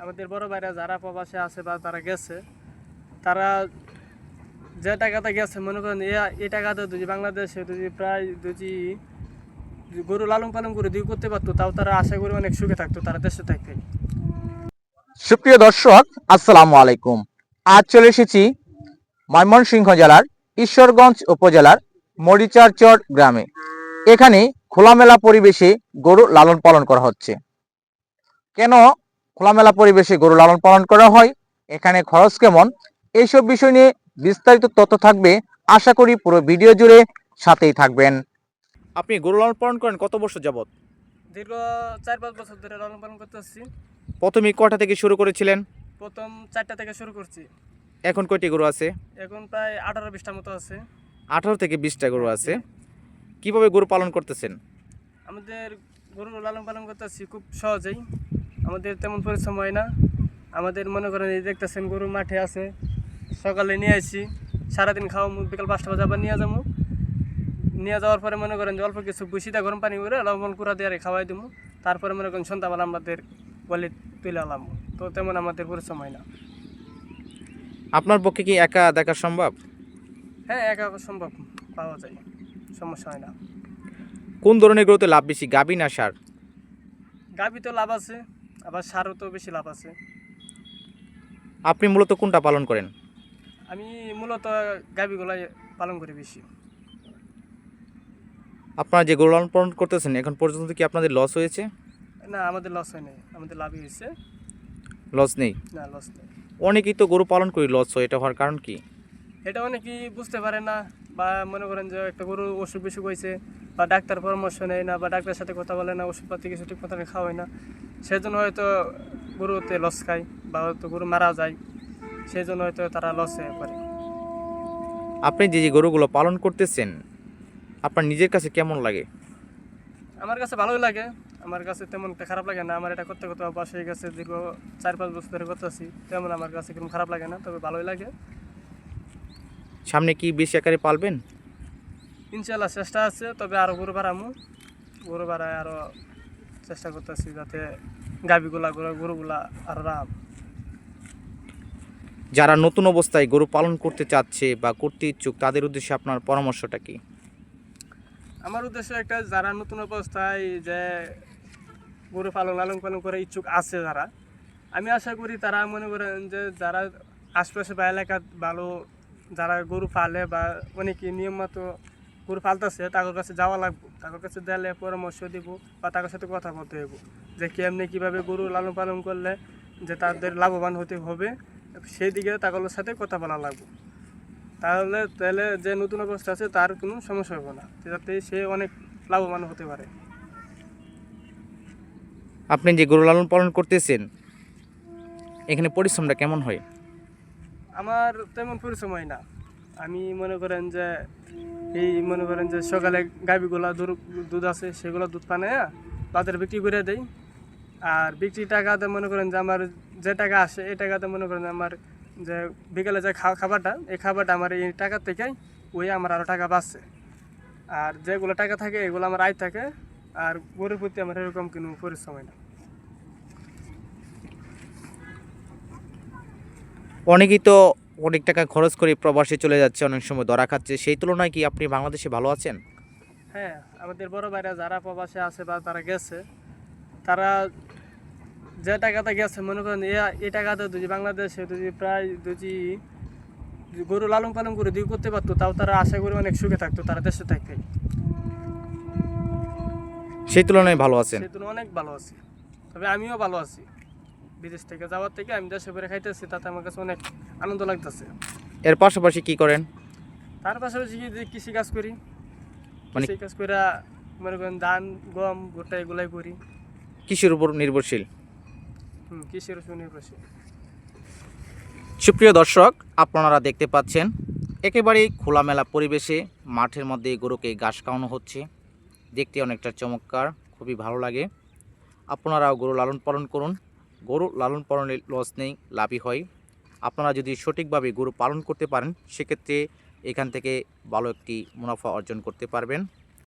আমাদের বড় ভাইরা যারা প্রবাসে আছে বা তারা গেছে, তারা যে টাকাতে গেছে মনে করেন এই টাকাতে যদি বাংলাদেশে যদি প্রায় যদি গরু লালন পালন করে দিয়ে করতে পারতো, তাও তারা আশা করি অনেক সুখে থাকতো তারা দেশে থাকতে। সুপ্রিয় দর্শক, আসসালামু আলাইকুম। আজ চলে এসেছি ময়মনসিংহ জেলার ঈশ্বরগঞ্জ উপজেলার মরিচারচর গ্রামে। এখানে খোলামেলা পরিবেশে গরু লালন পালন করা হচ্ছে। কেন খোলামেলা পরিবেশে গরু লালন পালন করা হয়, এখানে খরচ কেমন, এইসব বিষয় নিয়ে বিস্তারিত তথ্য থাকবে। আশা করি পুরো ভিডিও জুড়ে সাথেই থাকবেন। আপনি গরু লালন পালন করেন কত বছর যাবত? দীর্ঘ 4-5 বছর ধরে লালন পালন করতে আসছি। প্রথমে কটা থেকে শুরু করেছিলেন? প্রথম 4টা থেকে শুরু করছি। এখন কয়টি গরু আছে? এখন প্রায় 18-20টা মতো আছে। 18 থেকে 20টা গরু আছে। কিভাবে গরু পালন করতেছেন? আমাদের গরু লালন পালন করতে আসছি খুব সহজেই, আমাদের তেমন পরিশ্রম হয় না। আমাদের মনে করেন এই দেখতেছেন গরু মাঠে আছে, সকালে নিয়ে আসি, সারাদিন খাওয়াবো, বিকাল 5টা বাজে আবার নিয়ে যাবো। নিয়ে যাওয়ার পরে মনে করেন যে অল্প কিছু বসিটা গরম পানি করে লবণ কুড়া দিয়ে খাওয়াই দেবো। তারপরে মনে করেন সন্ধ্যাবেলা আমাদের বলে তুলে আলাম, তো তেমন আমাদের পরিশ্রম হয় না। আপনার পক্ষে কি একা দেখা সম্ভব? হ্যাঁ, একা সম্ভব, পাওয়া যায়, সমস্যা হয় না। কোন ধরনের গরুতে লাভ বেশি, গাভী না ষাঁড়? গাভী তো লাভ আছে, আবার সারও তো বেশি লাভ আছে। আপনি মূলত কোনটা পালন করেন? আমি মূলত গাভীগুলাই পালন করি বেশি। আপনারা যে গরু লালন পালন করতেছেন এখন পর্যন্ত কি আপনাদের লস হয়েছে? না, আমাদের লস হয় নাই, আমাদের লাভই হয়েছে। লস নেই? না, লস নেই। অনেকেই তো গরু পালন করি লস হয়, এটা হওয়ার কারণ কি? এটা অনেকেই বুঝতে পারে না, বা মনে করেন যে একটা গরু অসুখ বিসুখ হয়েছে, বা ডাক্তার পরামর্শ নেয় না, বা ডাক্তারের সাথে কথা বলে না, ওষুধপাতি কিছু ঠিক মতো খাওয়ায় না, সেই জন্য হয়তো গরুতে লস খায় বা হয়তো গরু মারা যায়, সেই জন্য হয়তো তারা লস হয়ে পড়ে। আপনি যে যে গরুগুলো পালন করতেছেন আপনার নিজের কাছে কেমন লাগে? আমার কাছে ভালোই লাগে, আমার কাছে তেমন একটা খারাপ লাগে না। আমার এটা করতে করতে অভ্যাস হয়ে গেছে, দীর্ঘ 4-5 বছর ধরে করতেছি, তেমন আমার কাছে কোনো খারাপ লাগে না, তবে ভালোই লাগে। সামনে কি বেশি আকারে পালবেন? ইনশাল্লাহ চেষ্টা আছে, তবে আরও গরু বাড়ামু, গরু বাড়ায় আরও চেষ্টা করতেছি যাতে গরুগুলা আরও রাম। যারা নতুন অবস্থায় গরু পালন করতে চাচ্ছে বা করতে ইচ্ছুক তাদের উদ্দেশ্যে আপনার পরামর্শটা কি? আমার উদ্দেশ্য একটা, যারা নতুন অবস্থায় যে গরু লালন পালন করে ইচ্ছুক আছে যারা, আমি আশা করি তারা মনে করেন যে যারা আশপাশে বা এলাকার ভালো যারা গরু পালে বা অনেকে নিয়ম মতো গরু পালতেছে, তাদের কাছে যাওয়া লাগবে, তাদের কাছে দিলে পরামর্শ দিব বা তাদের সাথে কথা বলতে হইব যে কেমনি কীভাবে গরু লালন পালন করলে যে তাদের লাভবান হতে হবে, সেই দিকে তাদের সাথে কথা বলা লাগবে। তাহলে যে নতুন অবস্থা আছে তার কোনো সমস্যা হবে না, যাতে সে অনেক লাভবান হতে পারে। আপনি যে গরু লালন পালন করতেছেন এখানে পরিশ্রমটা কেমন হয়? আমার তেমন পরিশ্রম হয় না। আমি মনে করেন যে সকালে গাভীগুলা দুধ আছে, সেগুলো দুধ পানায় বাজারে বিক্রি করে দেই। আর বিক্রি টাকাতে মনে করেন যে আমার যে টাকা আসে এই টাকাতে মনে করেন আমার যে বিকেলে যে খাবারটা, এই খাবারটা আমার এই টাকার থেকেই ওই আমার আরও টাকা বাঁচছে। আর যেগুলো টাকা থাকে এগুলো আমার আয় থাকে, আর গরুর প্রতি আমার এরকম কোনো পরিশ্রম হয় না। অনেকেই তো অনেক টাকা খরচ করে প্রবাসে চলে যাচ্ছে, অনেক সময় ধরা খাচ্ছে, সেই তুলনায় কি আপনি বাংলাদেশে ভালো আছেন? হ্যাঁ, আমাদের বড় ভাইরা যারা প্রবাসে আছে বা তারা গেছে, তারা যে টাকাতে গেছে মনে করেন এই টাকাতে যদি বাংলাদেশে যদি প্রায় যদি গরু লালন পালন করে দিয়ে করতে পারতো, তাও তারা আশা করি অনেক সুখে থাকতো তারা দেশে থাকতে। সেই তুলনায় ভালো আছেন? সেই তুলনায় অনেক ভালো আছি, তবে আমিও ভালো আছি। বিদেশ থেকে যাওয়ার থেকে আমি দেশে করে খাইতেছি, তাতে আমার কাছে অনেক আনন্দ লাগতেছে। এর পাশাপাশি কি করেন? তার পাশাপাশি কৃষিকাজ করি, মানে কৃষিকাজ করে মনে করেন ধান গম ভুট্টা এগুলাই করি। কৃষির উপর নির্ভরশীল? কৃষির উপর নির্ভরশীল। সুপ্রিয় দর্শক, আপনারা দেখতে পাচ্ছেন একেবারেই খোলামেলা পরিবেশে মাঠের মধ্যে গরুকে ঘাস খাওয়ানো হচ্ছে। দেখতে অনেকটা চমৎকার, খুবই ভালো লাগে। আপনারাও গরু লালন পালন করুন। গরু লালন পালনের লস নেই, লাভই হয়। আপনারা যদি সঠিকভাবে গরু পালন করতে পারেন সেক্ষেত্রে এখান থেকে ভালো একটি মুনাফা অর্জন করতে পারবেন।